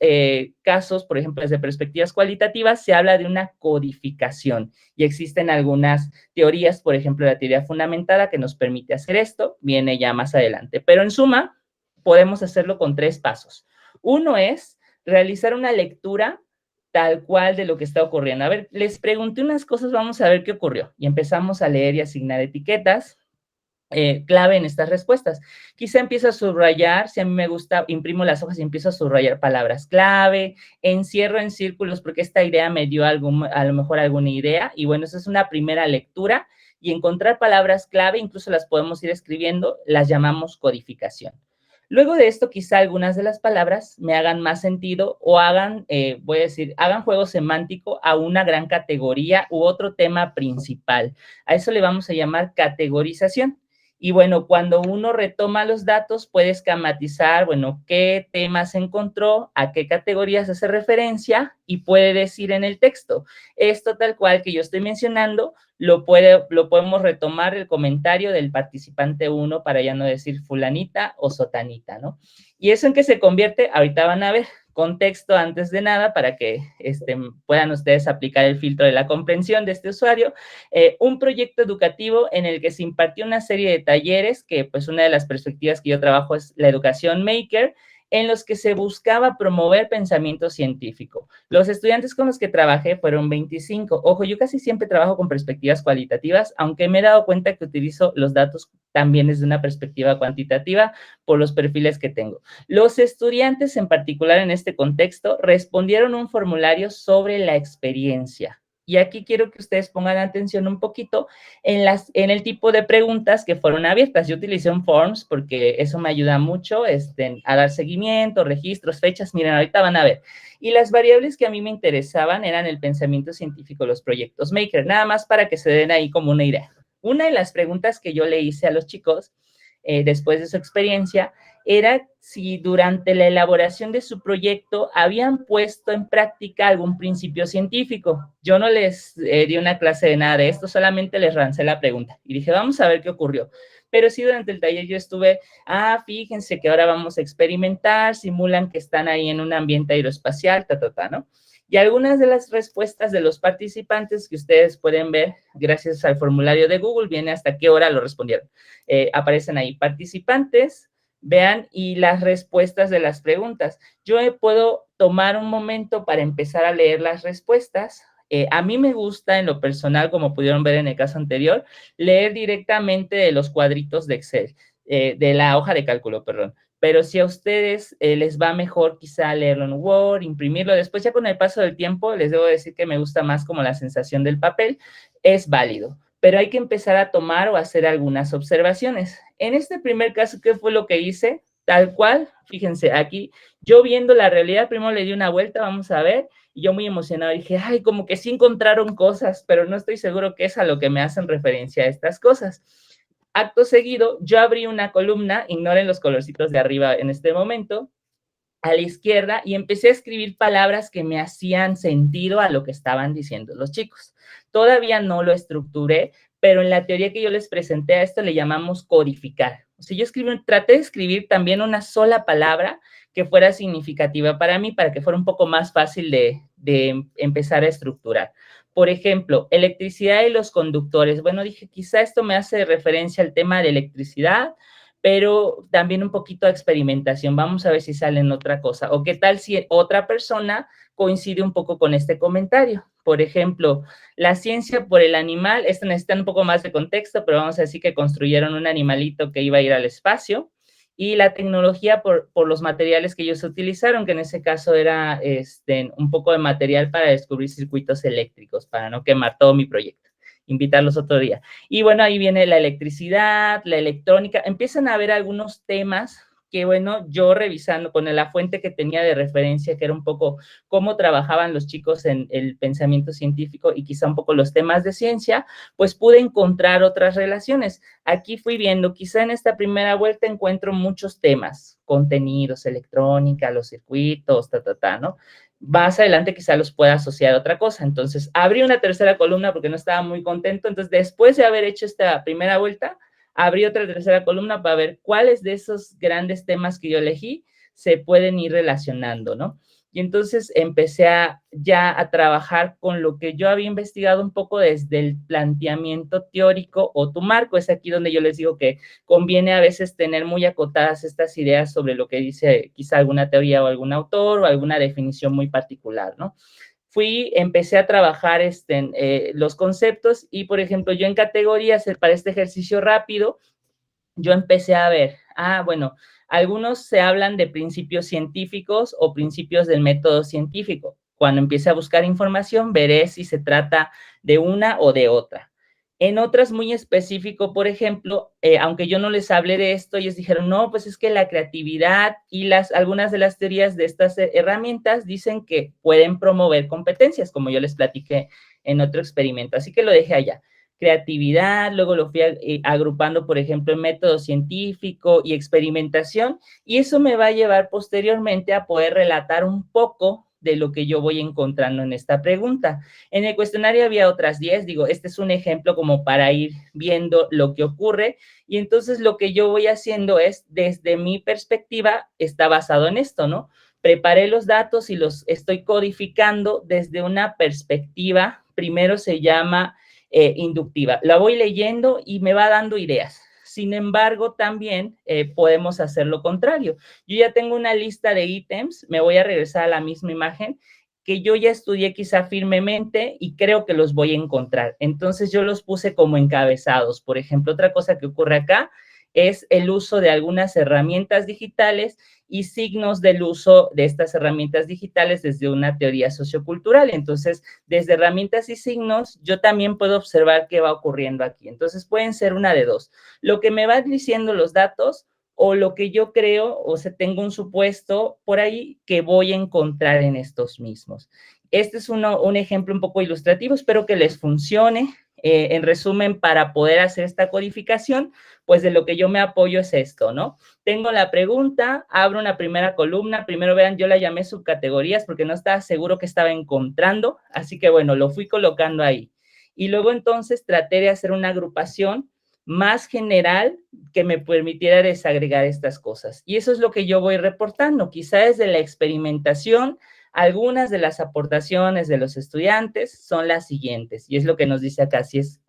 [SPEAKER 3] casos, por ejemplo, desde perspectivas cualitativas, se habla de una codificación y existen algunas teorías, por ejemplo, la teoría fundamentada que nos permite hacer esto, viene ya más adelante. Pero en suma, podemos hacerlo con 3 pasos. Uno es realizar una lectura tal cual de lo que está ocurriendo. A ver, les pregunté unas cosas, vamos a ver qué ocurrió. Y empezamos a leer y asignar etiquetas clave en estas respuestas. Quizá empiezo a subrayar, si a mí me gusta, imprimo las hojas y empiezo a subrayar palabras clave, encierro en círculos porque esta idea me dio a lo mejor alguna idea. Y bueno, esa es una primera lectura. Y encontrar palabras clave, incluso las podemos ir escribiendo, las llamamos codificación. Luego de esto, quizá algunas de las palabras me hagan más sentido o hagan, voy a decir, hagan juego semántico a una gran categoría u otro tema principal. A eso le vamos a llamar categorización. Y bueno, cuando uno retoma los datos, puede esquematizar, bueno, qué temas encontró, a qué categorías hace referencia y puede decir en el texto. Esto tal cual que yo estoy mencionando, lo podemos retomar el comentario del participante 1 para ya no decir fulanita o sotanita, ¿no? ¿Y eso en qué se convierte? Ahorita van a ver. Contexto antes de nada para que puedan ustedes aplicar el filtro de la comprensión de este usuario. Un proyecto educativo en el que se impartió una serie de talleres, que pues una de las perspectivas que yo trabajo es la educación maker, en los que se buscaba promover pensamiento científico. Los estudiantes con los que trabajé fueron 25. Ojo, yo casi siempre trabajo con perspectivas cualitativas, aunque me he dado cuenta que utilizo los datos también desde una perspectiva cuantitativa por los perfiles que tengo. Los estudiantes, en particular en este contexto, respondieron un formulario sobre la experiencia. Y aquí quiero que ustedes pongan atención un poquito en el tipo de preguntas que fueron abiertas. Yo utilicé un Forms porque eso me ayuda mucho a dar seguimiento, registros, fechas. Miren, ahorita van a ver. Y las variables que a mí me interesaban eran el pensamiento científico, los proyectos Maker, nada más para que se den ahí como una idea. Una de las preguntas que yo le hice a los chicos después de su experiencia era si durante la elaboración de su proyecto habían puesto en práctica algún principio científico. Yo no les di una clase de nada de esto, solamente les lancé la pregunta y dije, vamos a ver qué ocurrió. Pero sí, durante el taller yo estuve, fíjense que ahora vamos a experimentar, simulan que están ahí en un ambiente aeroespacial, ¿no? Y algunas de las respuestas de los participantes que ustedes pueden ver, gracias al formulario de Google, viene hasta qué hora lo respondieron. Aparecen ahí participantes, vean, y las respuestas de las preguntas. Yo puedo tomar un momento para empezar a leer las respuestas. A mí me gusta, en lo personal, como pudieron ver en el caso anterior, leer directamente de los cuadritos de Excel, de la hoja de cálculo, perdón. Pero si a ustedes les va mejor quizá leerlo en Word, imprimirlo, después ya con el paso del tiempo, les debo decir que me gusta más como la sensación del papel, es válido. Pero hay que empezar a tomar o hacer algunas observaciones. En este primer caso, ¿qué fue lo que hice? Tal cual, fíjense, aquí yo viendo la realidad, primero le di una vuelta, vamos a ver, y yo muy emocionado dije, ay, como que sí encontraron cosas, pero no estoy seguro qué es a lo que me hacen referencia a estas cosas. Acto seguido, yo abrí una columna, ignoren los colorcitos de arriba en este momento, a la izquierda, y empecé a escribir palabras que me hacían sentido a lo que estaban diciendo los chicos. Todavía no lo estructuré, pero en la teoría que yo les presenté a esto le llamamos codificar. O sea, traté de escribir también una sola palabra que fuera significativa para mí, para que fuera un poco más fácil de empezar a estructurar. Por ejemplo, electricidad y los conductores. Bueno, dije, quizá esto me hace referencia al tema de electricidad, pero también un poquito de experimentación. Vamos a ver si sale en otra cosa. O qué tal si otra persona coincide un poco con este comentario. Por ejemplo, la ciencia por el animal, esto necesita un poco más de contexto, pero vamos a decir que construyeron un animalito que iba a ir al espacio, y la tecnología por los materiales que ellos utilizaron, que en ese caso era un poco de material para descubrir circuitos eléctricos, para no quemar todo mi proyecto. Invitarlos otro día. Y bueno, ahí viene la electricidad, la electrónica, empiezan a haber algunos temas que, bueno, yo revisando con la fuente que tenía de referencia, que era un poco cómo trabajaban los chicos en el pensamiento científico y quizá un poco los temas de ciencia, pues pude encontrar otras relaciones. Aquí fui viendo, quizá en esta primera vuelta encuentro muchos temas, contenidos, electrónica, los circuitos, ¿no? Más adelante quizá los pueda asociar a otra cosa. Entonces, abrí una tercera columna porque no estaba muy contento. Entonces, después de haber hecho esta primera vuelta, abrí otra tercera columna para ver cuáles de esos grandes temas que yo elegí se pueden ir relacionando, ¿no? Y entonces empecé ya a trabajar con lo que yo había investigado un poco desde el planteamiento teórico o tu marco. Es aquí donde yo les digo que conviene a veces tener muy acotadas estas ideas sobre lo que dice quizá alguna teoría o algún autor o alguna definición muy particular, ¿no? Empecé a trabajar los conceptos y, por ejemplo, yo en categorías para este ejercicio rápido, yo empecé a ver, bueno, algunos se hablan de principios científicos o principios del método científico. Cuando empiece a buscar información, veré si se trata de una o de otra. En otras muy específico, por ejemplo, aunque yo no les hablé de esto, ellos dijeron, no, pues es que la creatividad y algunas de las teorías de estas herramientas dicen que pueden promover competencias, como yo les platiqué en otro experimento. Así que lo dejé allá. Creatividad, luego lo fui agrupando, por ejemplo, en método científico y experimentación, y eso me va a llevar posteriormente a poder relatar un poco de lo que yo voy encontrando en esta pregunta. En el cuestionario había otras 10, digo, este es un ejemplo como para ir viendo lo que ocurre, y entonces lo que yo voy haciendo es, desde mi perspectiva, está basado en esto, ¿no? Preparé los datos y los estoy codificando desde una perspectiva, primero se llama inductiva. La voy leyendo y me va dando ideas. Sin embargo, también podemos hacer lo contrario. Yo ya tengo una lista de ítems, me voy a regresar a la misma imagen que yo ya estudié quizá firmemente y creo que los voy a encontrar. Entonces yo los puse como encabezados. Por ejemplo, otra cosa que ocurre acá es el uso de algunas herramientas digitales y signos del uso de estas herramientas digitales desde una teoría sociocultural. Entonces, desde herramientas y signos, yo también puedo observar qué va ocurriendo aquí. Entonces, pueden ser una de dos. Lo que me van diciendo los datos o lo que yo creo, o sea, tengo un supuesto por ahí que voy a encontrar en estos mismos. Este es un ejemplo un poco ilustrativo, espero que les funcione. En resumen, para poder hacer esta codificación, pues de lo que yo me apoyo es esto, ¿no? Tengo la pregunta, abro una primera columna, primero vean, yo la llamé subcategorías porque no estaba seguro que estaba encontrando, así que bueno, lo fui colocando ahí. Y luego entonces traté de hacer una agrupación más general que me permitiera desagregar estas cosas. Y eso es lo que yo voy reportando, quizá desde la experimentación. Algunas de las aportaciones de los estudiantes son las siguientes, y es lo que nos dice acá, si es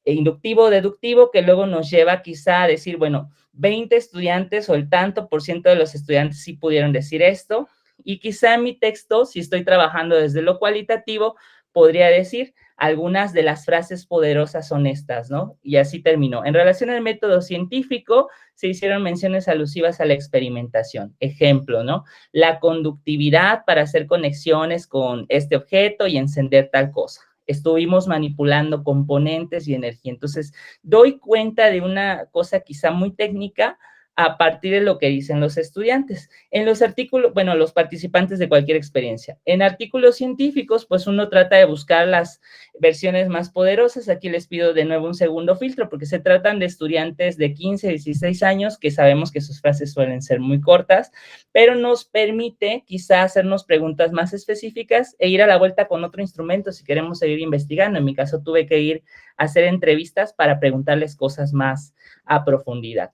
[SPEAKER 3] inductivo o deductivo, que luego nos lleva quizá a decir, bueno, 20 estudiantes o el tanto por ciento de los estudiantes sí pudieron decir esto, y quizá en mi texto, si estoy trabajando desde lo cualitativo, podría decir, algunas de las frases poderosas son estas, ¿no? Y así terminó. En relación al método científico, se hicieron menciones alusivas a la experimentación. Ejemplo, ¿no? La conductividad para hacer conexiones con este objeto y encender tal cosa. Estuvimos manipulando componentes y energía. Entonces, doy cuenta de una cosa quizá muy técnica a partir de lo que dicen los estudiantes. En los artículos, bueno, los participantes de cualquier experiencia. En artículos científicos, pues uno trata de buscar las versiones más poderosas. Aquí les pido de nuevo un segundo filtro porque se tratan de estudiantes de 15, 16 años que sabemos que sus frases suelen ser muy cortas, pero nos permite quizá hacernos preguntas más específicas e ir a la vuelta con otro instrumento si queremos seguir investigando. En mi caso tuve que ir a hacer entrevistas para preguntarles cosas más a profundidad.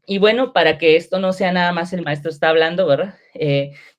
[SPEAKER 3] Y bueno, para que esto no sea nada más el maestro está hablando, ¿verdad?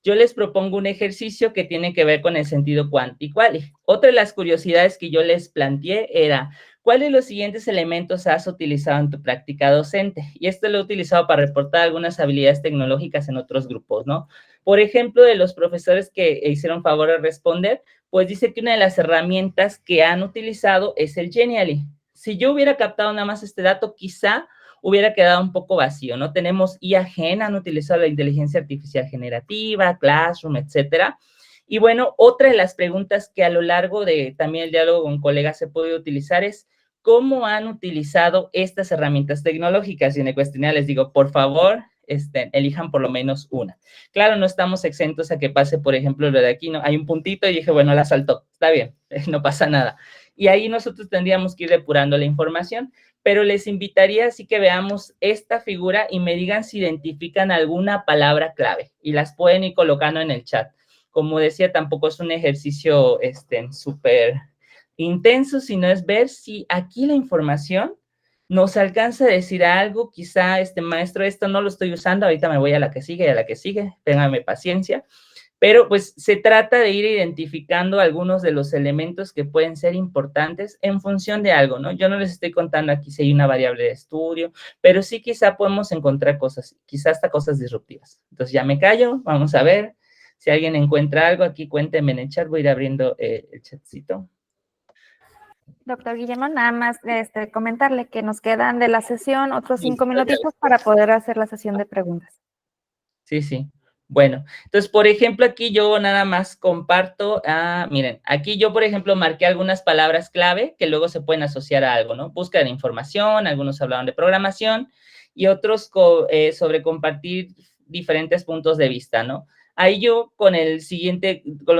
[SPEAKER 3] Yo les propongo un ejercicio que tiene que ver con el sentido quanti-quali. Otra de las curiosidades que yo les planteé era, ¿cuál de los siguientes elementos has utilizado en tu práctica docente? Y esto lo he utilizado para reportar algunas habilidades tecnológicas en otros grupos, ¿no? Por ejemplo, de los profesores que hicieron favor de responder, pues dice que una de las herramientas que han utilizado es el Genially. Si yo hubiera captado nada más este dato, quizá hubiera quedado un poco vacío, ¿no? Tenemos IA Gen, han utilizado la inteligencia artificial generativa, Classroom, etcétera. Y bueno, otra de las preguntas que a lo largo de también el diálogo con colegas se puede utilizar es cómo han utilizado estas herramientas tecnológicas. Y en el cuestionario les digo, por favor, elijan por lo menos una. Claro, no estamos exentos a que pase, por ejemplo, lo de aquí, ¿no? Hay un puntito y dije, bueno, la saltó, está bien, no pasa nada. Y ahí nosotros tendríamos que ir depurando la información, pero les invitaría así que veamos esta figura y me digan si identifican alguna palabra clave y las pueden ir colocando en el chat. Como decía, tampoco es un ejercicio súper intenso, sino es ver si aquí la información nos alcanza a decir algo. Quizá maestro, esto no lo estoy usando, ahorita me voy a la que sigue y a la que sigue, ténganme paciencia. Pero pues se trata de ir identificando algunos de los elementos que pueden ser importantes en función de algo, ¿no? Yo no les estoy contando aquí si hay una variable de estudio, pero sí quizá podemos encontrar cosas, quizá hasta cosas disruptivas. Entonces ya me callo, vamos a ver. Si alguien encuentra algo aquí, cuéntenme en el chat, voy a ir abriendo el chatcito.
[SPEAKER 1] Doctor Guillermo, nada más comentarle que nos quedan de la sesión otros 5 minutitos para poder hacer la sesión de preguntas.
[SPEAKER 3] Sí, sí. Bueno, entonces, por ejemplo, aquí yo nada más comparto, miren, aquí yo, por ejemplo, marqué algunas palabras clave que luego se pueden asociar a algo, ¿no? Búsqueda de información, algunos hablaron de programación y otros sobre compartir diferentes puntos de vista, ¿no? Ahí yo con los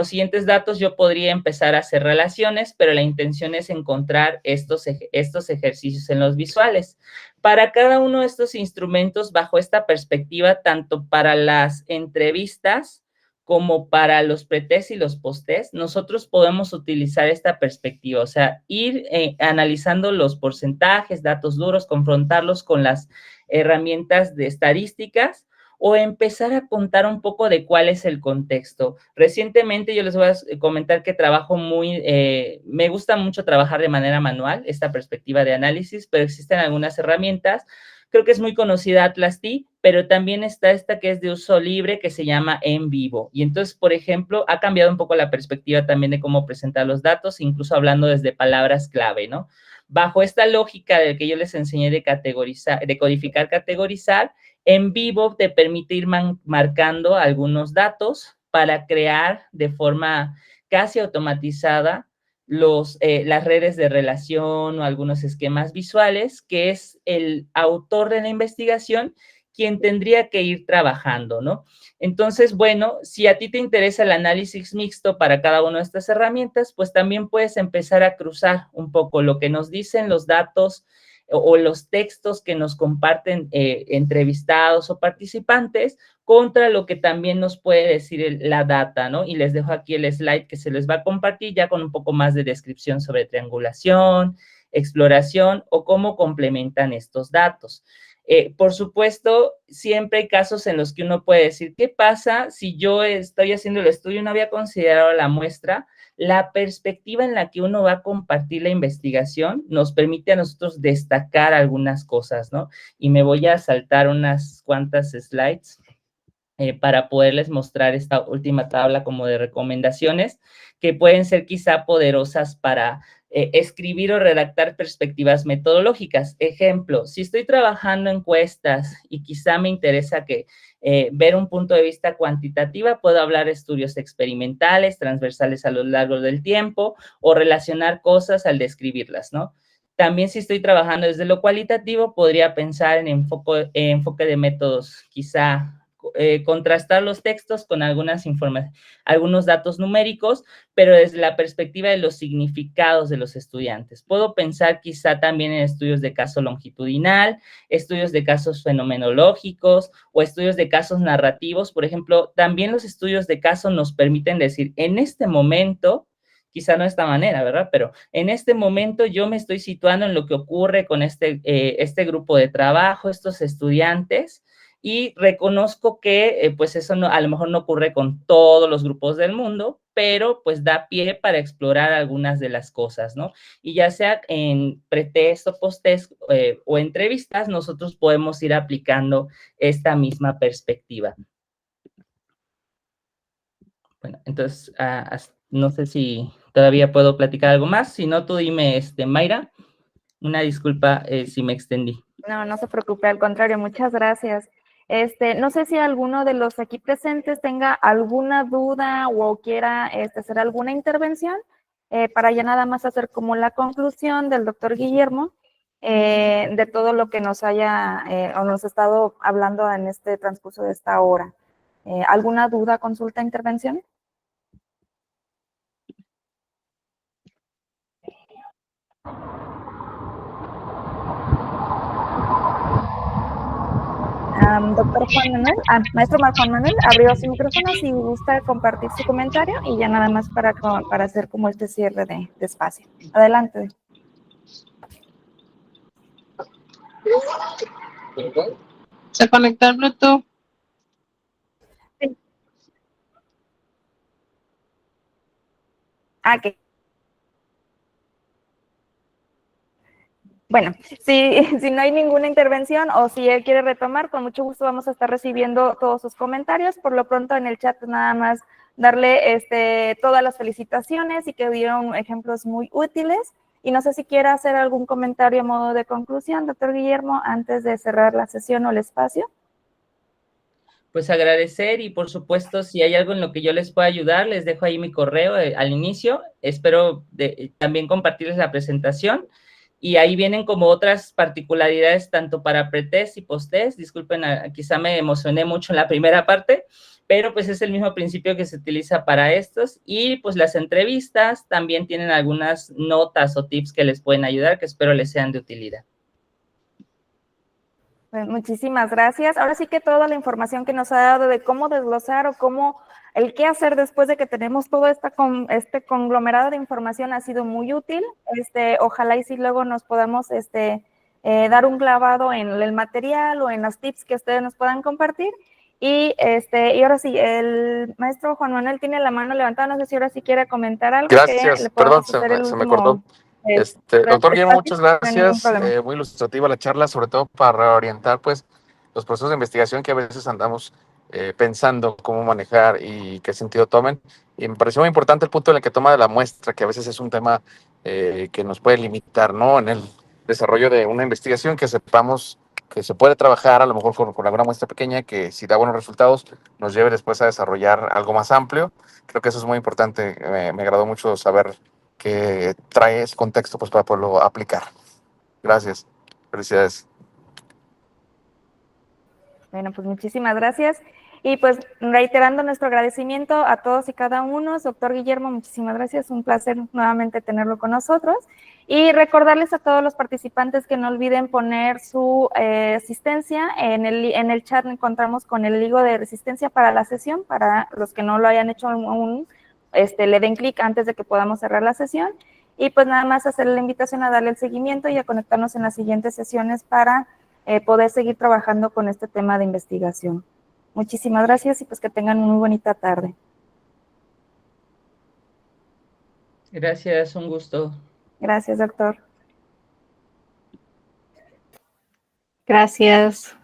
[SPEAKER 3] siguientes datos yo podría empezar a hacer relaciones, pero la intención es encontrar estos ejercicios en los visuales. Para cada uno de estos instrumentos, bajo esta perspectiva, tanto para las entrevistas como para los pretest y los posttest, nosotros podemos utilizar esta perspectiva, o sea, ir analizando los porcentajes, datos duros, confrontarlos con las herramientas de estadísticas o empezar a contar un poco de cuál es el contexto. Recientemente yo les voy a comentar que trabajo me gusta mucho trabajar de manera manual, esta perspectiva de análisis, pero existen algunas herramientas. Creo que es muy conocida Atlas-T, pero también está esta que es de uso libre, que se llama En Vivo. Y entonces, por ejemplo, ha cambiado un poco la perspectiva también de cómo presentar los datos, incluso hablando desde palabras clave, ¿no? Bajo esta lógica de que yo les enseñé de categorizar, de codificar, categorizar, En Vivo te permite ir marcando algunos datos para crear de forma casi automatizada las redes de relación o algunos esquemas visuales, que es el autor de la investigación quien tendría que ir trabajando, ¿no? Entonces, bueno, si a ti te interesa el análisis mixto para cada una de estas herramientas, pues también puedes empezar a cruzar un poco lo que nos dicen los datos o los textos que nos comparten entrevistados o participantes contra lo que también nos puede decir la data, ¿no? Y les dejo aquí el slide que se les va a compartir ya con un poco más de descripción sobre triangulación, exploración o cómo complementan estos datos. Por supuesto, siempre hay casos en los que uno puede decir, ¿qué pasa si yo estoy haciendo el estudio y no había considerado la muestra? La perspectiva en la que uno va a compartir la investigación nos permite a nosotros destacar algunas cosas, ¿no? Y me voy a saltar unas cuantas slides para poderles mostrar esta última tabla como de recomendaciones que pueden ser quizá poderosas para escribir o redactar perspectivas metodológicas. Ejemplo, si estoy trabajando encuestas y quizá me interesa ver un punto de vista cuantitativa, puedo hablar de estudios experimentales, transversales a lo largo del tiempo o relacionar cosas al describirlas, ¿no? También si estoy trabajando desde lo cualitativo, podría pensar en enfoque de métodos, quizá contrastar los textos con algunos datos numéricos, pero desde la perspectiva de los significados de los estudiantes. Puedo pensar quizá también en estudios de caso longitudinal, estudios de casos fenomenológicos o estudios de casos narrativos. Por ejemplo, también los estudios de caso nos permiten decir, en este momento, quizá no de esta manera, ¿verdad? Pero en este momento yo me estoy situando en lo que ocurre con este grupo de trabajo, estos estudiantes, y reconozco que pues eso a lo mejor no ocurre con todos los grupos del mundo, pero pues da pie para explorar algunas de las cosas, ¿no? Y ya sea en pretest o posttest o entrevistas, nosotros podemos ir aplicando esta misma perspectiva. Bueno, entonces, no sé si todavía puedo platicar algo más. Si no, tú dime, Mayra. Una disculpa si me extendí.
[SPEAKER 1] No, no se preocupe, al contrario, muchas gracias. No sé si alguno de los aquí presentes tenga alguna duda o quiera hacer alguna intervención para ya nada más hacer como la conclusión del doctor Guillermo de todo lo que nos haya o nos ha estado hablando en este transcurso de esta hora. ¿Alguna duda, consulta, intervención? Doctor Juan Manuel, maestro Juan Manuel, abrió su micrófono si gusta compartir su comentario y ya nada más para hacer como este cierre de espacio. Adelante.
[SPEAKER 4] ¿Se conectó el Bluetooth?
[SPEAKER 1] Sí. ¿Qué? Bueno, si no hay ninguna intervención o si él quiere retomar, con mucho gusto vamos a estar recibiendo todos sus comentarios. Por lo pronto en el chat nada más darle todas las felicitaciones y que dieron ejemplos muy útiles. Y no sé si quiere hacer algún comentario a modo de conclusión, doctor Guillermo, antes de cerrar la sesión o el espacio.
[SPEAKER 3] Pues agradecer y por supuesto si hay algo en lo que yo les pueda ayudar, les dejo ahí mi correo al inicio. Espero también compartirles la presentación. Y ahí vienen como otras particularidades tanto para pretest y posttest. Disculpen, quizá me emocioné mucho en la primera parte, pero pues es el mismo principio que se utiliza para estos. Y pues las entrevistas también tienen algunas notas o tips que les pueden ayudar, que espero les sean de utilidad.
[SPEAKER 1] Pues muchísimas gracias. Ahora sí que toda la información que nos ha dado de cómo desglosar o cómo el qué hacer después de que tenemos todo este conglomerado de información ha sido muy útil. Ojalá y si luego nos podamos dar un clavado en el material o en los tips que ustedes nos puedan compartir. Y ahora sí, el maestro Juan Manuel tiene la mano levantada, no sé si ahora sí quiere comentar algo.
[SPEAKER 5] Gracias, perdón, se me cortó. Doctor Guillermo, muchas gracias, muy ilustrativa la charla, sobre todo para reorientar pues los procesos de investigación que a veces andamos pensando cómo manejar y qué sentido tomen. Y me pareció muy importante el punto en el que toma de la muestra, que a veces es un tema que nos puede limitar, ¿no? En el desarrollo de una investigación, que sepamos que se puede trabajar a lo mejor con alguna muestra pequeña que si da buenos resultados nos lleve después a desarrollar algo más amplio. Creo que eso es muy importante, me agradó mucho saber que trae ese contexto pues para poderlo aplicar. Gracias, felicidades.
[SPEAKER 1] Bueno, pues muchísimas gracias. Y pues reiterando nuestro agradecimiento a todos y cada uno. Doctor Guillermo, muchísimas gracias. Un placer nuevamente tenerlo con nosotros. Y recordarles a todos los participantes que no olviden poner su asistencia. En el chat encontramos con el ligo de resistencia para la sesión. Para los que no lo hayan hecho aún, le den clic antes de que podamos cerrar la sesión. Y pues nada más hacer la invitación a darle el seguimiento y a conectarnos en las siguientes sesiones para poder seguir trabajando con este tema de investigación. Muchísimas gracias y pues que tengan una muy bonita tarde.
[SPEAKER 3] Gracias, un gusto.
[SPEAKER 1] Gracias, doctor.
[SPEAKER 4] Gracias.